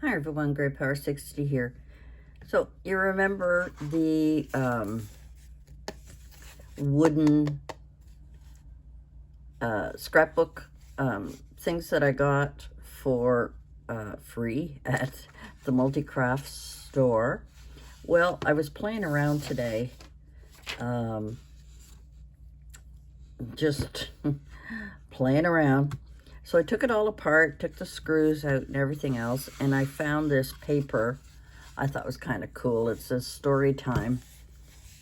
Hi everyone, Great Power 60 here. So you remember the wooden scrapbook things that I got for free at the multi-craft store? Well, I was playing around today, just playing around. So I took it all apart, took the screws out and everything else, and I found this paper I thought was kind of cool. It says story time,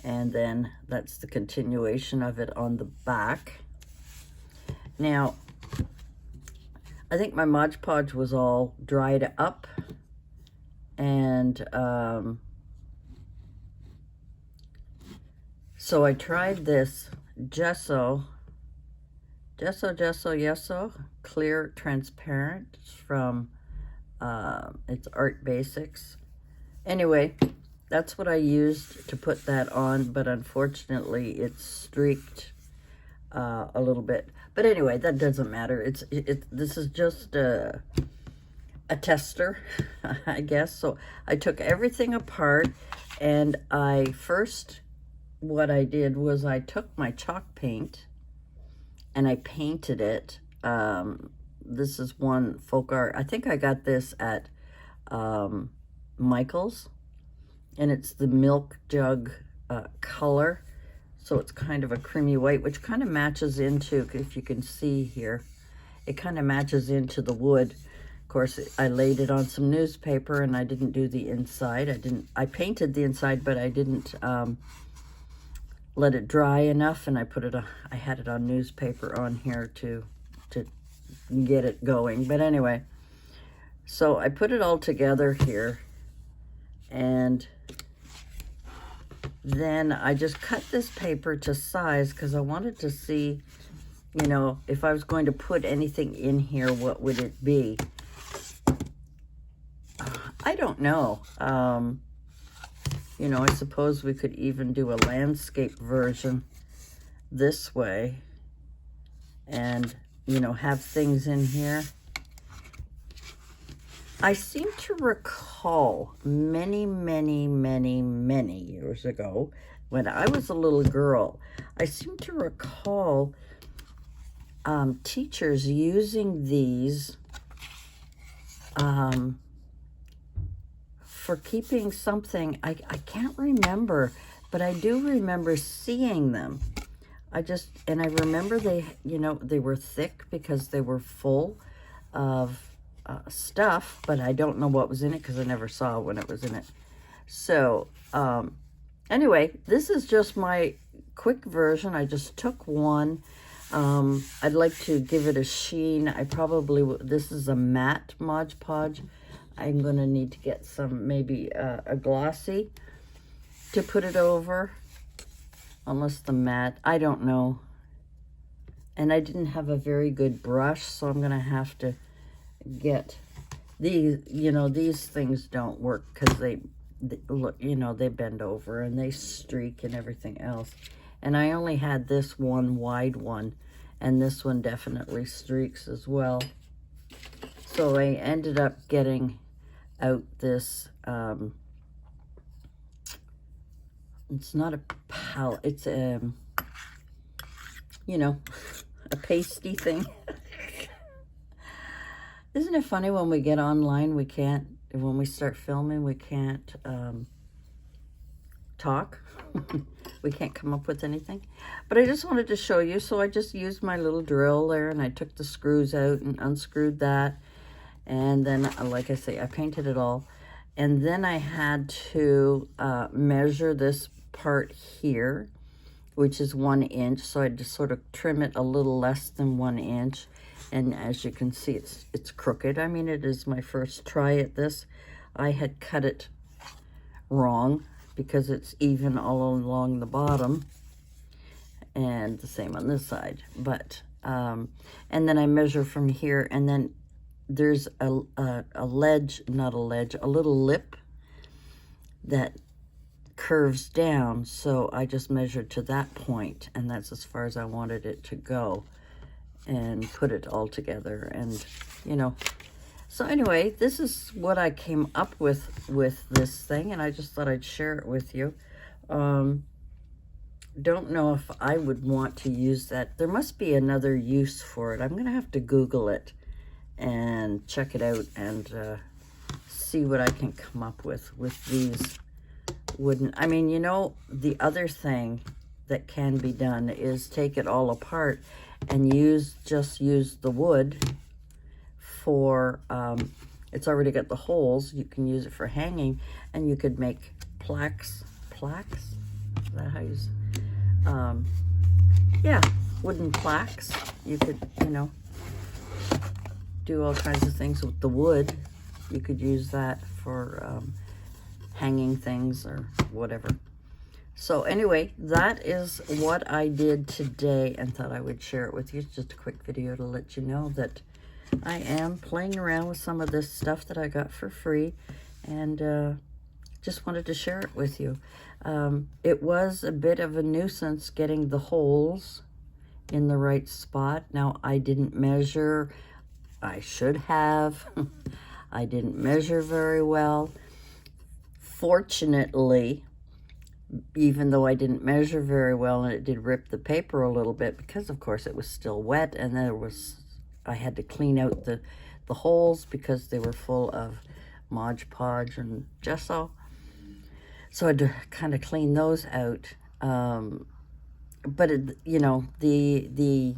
and then that's the continuation of it on the back. Now, I think my Mod Podge was all dried up, and so I tried this gesso, clear transparent from it's Art Basics. Anyway, that's what I used to put that on, but unfortunately it's streaked a little bit. But anyway, that doesn't matter. This is just a tester, I guess. So I took everything apart, and what I did was I took my chalk paint and I painted it. This is one folk art. I think I got this at Michael's, and it's the milk jug color. So it's kind of a creamy white, which kind of matches into, if you can see here, it kind of matches into the wood. Of course, I laid it on some newspaper, and I didn't do the inside. I painted the inside, but I didn't let it dry enough, and I had it on newspaper on here to get it going. But anyway, so I put it all together here, and then I just cut this paper to size because I wanted to see, you know, if I was going to put anything in here, what would it be? I don't know. You know, I suppose we could even do a landscape version this way and, you know, have things in here. I seem to recall many years ago, when I was a little girl, I seem to recall teachers using these for keeping something. I can't remember, but I do remember seeing them. I remember they, you know, they were thick because they were full of stuff, but I don't know what was in it because I never saw when it was in it. So anyway, this is just my quick version. I just took one. I'd like to give it a sheen. This is a matte Mod Podge. I'm going to need to get some, maybe a glossy to put it over, unless the matte, I don't know. And I didn't have a very good brush, so I'm going to have to get these. You know, these things don't work because they look, you know, they bend over and they streak and everything else. And I only had this one wide one, and this one definitely streaks as well. So I ended up getting out this, it's not a palette, it's a, you know, a pasty thing. Isn't it funny when we get online, when we start filming, we can't talk. We can't come up with anything. But I just wanted to show you, so I just used my little drill there, and I took the screws out and unscrewed that. And then, like I say, I painted it all. And then I had to measure this part here, which is 1 inch. So I just sort of trim it a little less than 1 inch. And as you can see, it's crooked. I mean, it is my first try at this. I had cut it wrong because it's even all along the bottom, and the same on this side. But and then I measure from here, and then there's a little lip that curves down. So I just measured to that point, and that's as far as I wanted it to go, and put it all together. And, you know, So anyway, this is what I came up with this thing, and I just thought I'd share it with you. Don't know if I would want to use that. There must be another use for it. I'm going to have to Google it and check it out and see what I can come up with these wooden. I mean, you know, the other thing that can be done is take it all apart and just use the wood for, it's already got the holes. You can use it for hanging, and you could make plaques. Is that how you yeah, wooden plaques. You could, you know, do all kinds of things with the wood. You could use that for hanging things or whatever. So anyway, that is what I did today, and thought I would share it with you. It's just a quick video to let you know that I am playing around with some of this stuff that I got for free, and just wanted to share it with you. It was a bit of a nuisance getting the holes in the right spot. Now, I didn't measure. I should have. I didn't measure very well. Fortunately, even though I didn't measure very well, and it did rip the paper a little bit, because of course it was still wet, and I had to clean out the holes because they were full of Mod Podge and gesso. So I had to kind of clean those out. But you know, the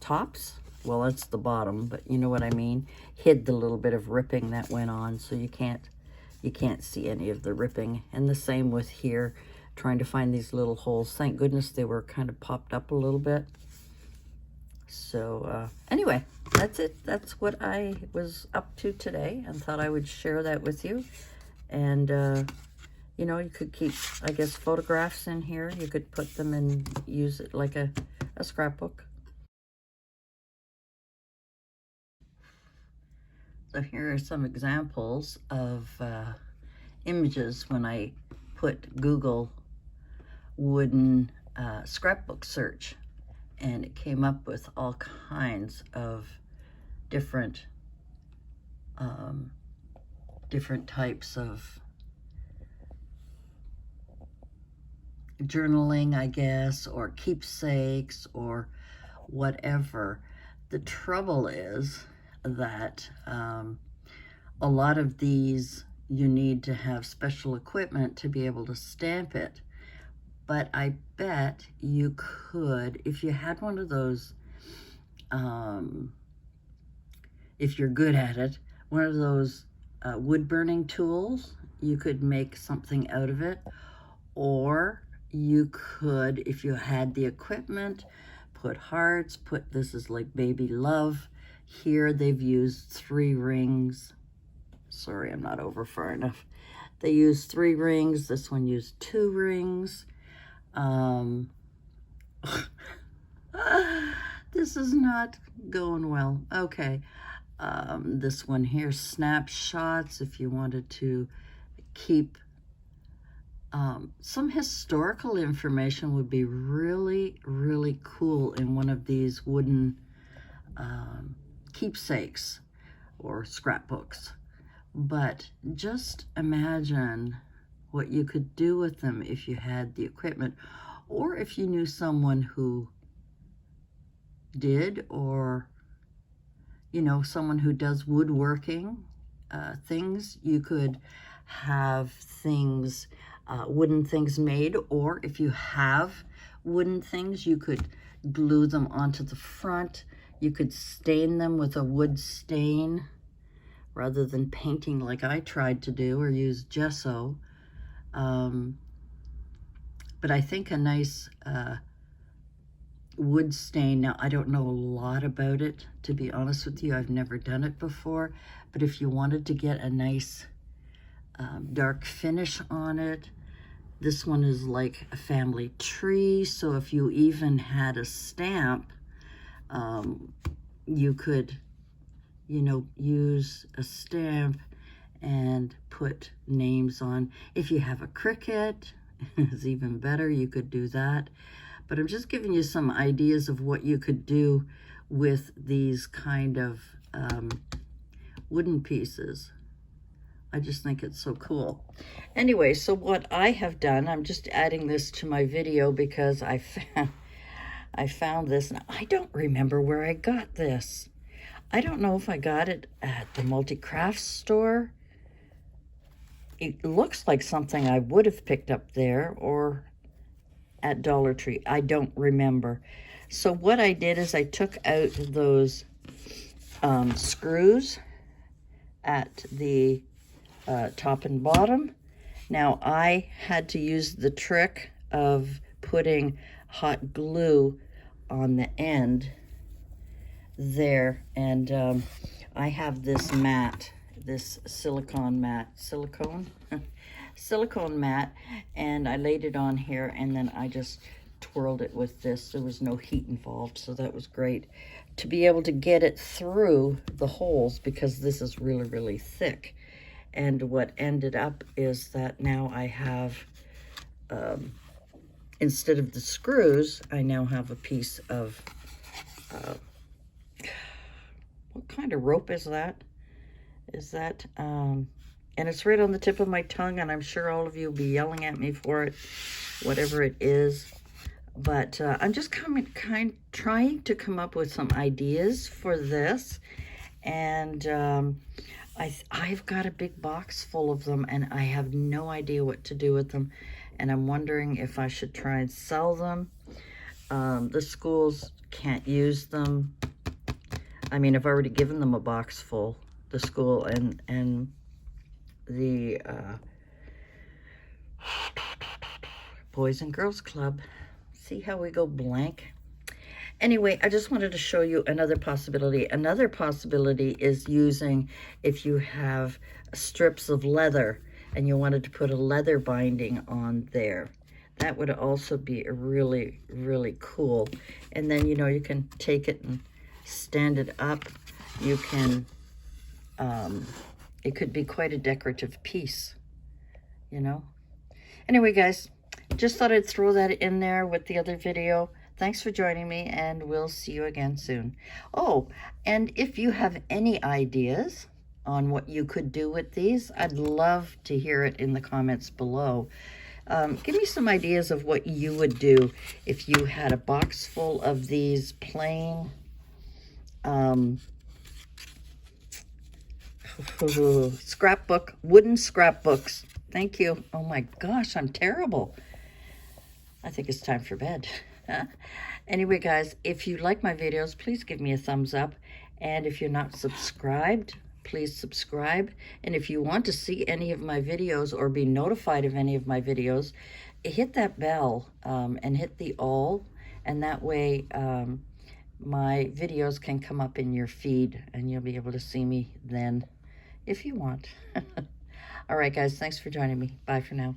tops, well, that's the bottom, but you know what I mean, hid the little bit of ripping that went on, so you can't see any of the ripping. And the same with here, trying to find these little holes. Thank goodness they were kind of popped up a little bit. So anyway, that's it. That's what I was up to today, and thought I would share that with you. And you know, you could keep, I guess, photographs in here. You could put them and use it like a scrapbook. So here are some examples of images when I put Google wooden scrapbook search, and it came up with all kinds of different types of journaling, I guess, or keepsakes or whatever. The trouble is that a lot of these, you need to have special equipment to be able to stamp it. But I bet you could, if you had one of those, if you're good at it, one of those wood burning tools, you could make something out of it. Or you could, if you had the equipment, put hearts, this is like baby love. Here they've used 3 rings. Sorry, I'm not over far enough. They used 3 rings. This one used 2 rings. This is not going well. Okay. This one here, snapshots, if you wanted to keep some historical information, would be really, really cool in one of these wooden keepsakes or scrapbooks. But just imagine what you could do with them if you had the equipment, or if you knew someone who did, or you know, someone who does woodworking things. You could have things, wooden things made, or if you have wooden things, you could glue them onto the front. You could stain them with a wood stain rather than painting like I tried to do, or use gesso. But I think a nice wood stain, now I don't know a lot about it, to be honest with you. I've never done it before, but if you wanted to get a nice dark finish on it, this one is like a family tree, so if you even had a stamp, you could, you know, use a stamp and put names on. If you have a cricket, it's even better, you could do that. But I'm just giving you some ideas of what you could do with these kind of wooden pieces. I just think it's so cool. Anyway, so what I have done, I'm just adding this to my video because I found this, and I don't remember where I got this. I don't know if I got it at the multi-craft store. It looks like something I would have picked up there or at Dollar Tree. I don't remember. So what I did is I took out those screws at the top and bottom. Now I had to use the trick of putting hot glue on the end there, and I have this mat, this silicone mat, silicone mat, and I laid it on here, and then I just twirled it with this. There was no heat involved, so that was great to be able to get it through the holes, because this is really, really thick. And what ended up is that now I have, instead of the screws, I now have a piece of, what kind of rope is that? And it's right on the tip of my tongue, and I'm sure all of you will be yelling at me for it, whatever it is. But I'm just trying to come up with some ideas for this. And I've got a big box full of them, and I have no idea what to do with them. And I'm wondering if I should try and sell them. The schools can't use them. I mean, I've already given them a box full, the school and the Boys and Girls Club. See how we go blank? Anyway, I just wanted to show you another possibility. Another possibility is using, if you have strips of leather and you wanted to put a leather binding on there. That would also be a really, really cool. And then, you know, you can take it and stand it up. You can, it could be quite a decorative piece, you know. Anyway, guys, just thought I'd throw that in there with the other video. Thanks for joining me, and we'll see you again soon. Oh, and if you have any ideas on what you could do with these, I'd love to hear it in the comments below. Give me some ideas of what you would do if you had a box full of these plain scrapbook, wooden scrapbooks. Thank you. Oh my gosh, I'm terrible. I think it's time for bed. Anyway, guys, if you like my videos, please give me a thumbs up. And if you're not subscribed, please subscribe. And if you want to see any of my videos or be notified of any of my videos, hit that bell and hit the all. And that way my videos can come up in your feed, and you'll be able to see me then if you want. All right, guys, thanks for joining me. Bye for now.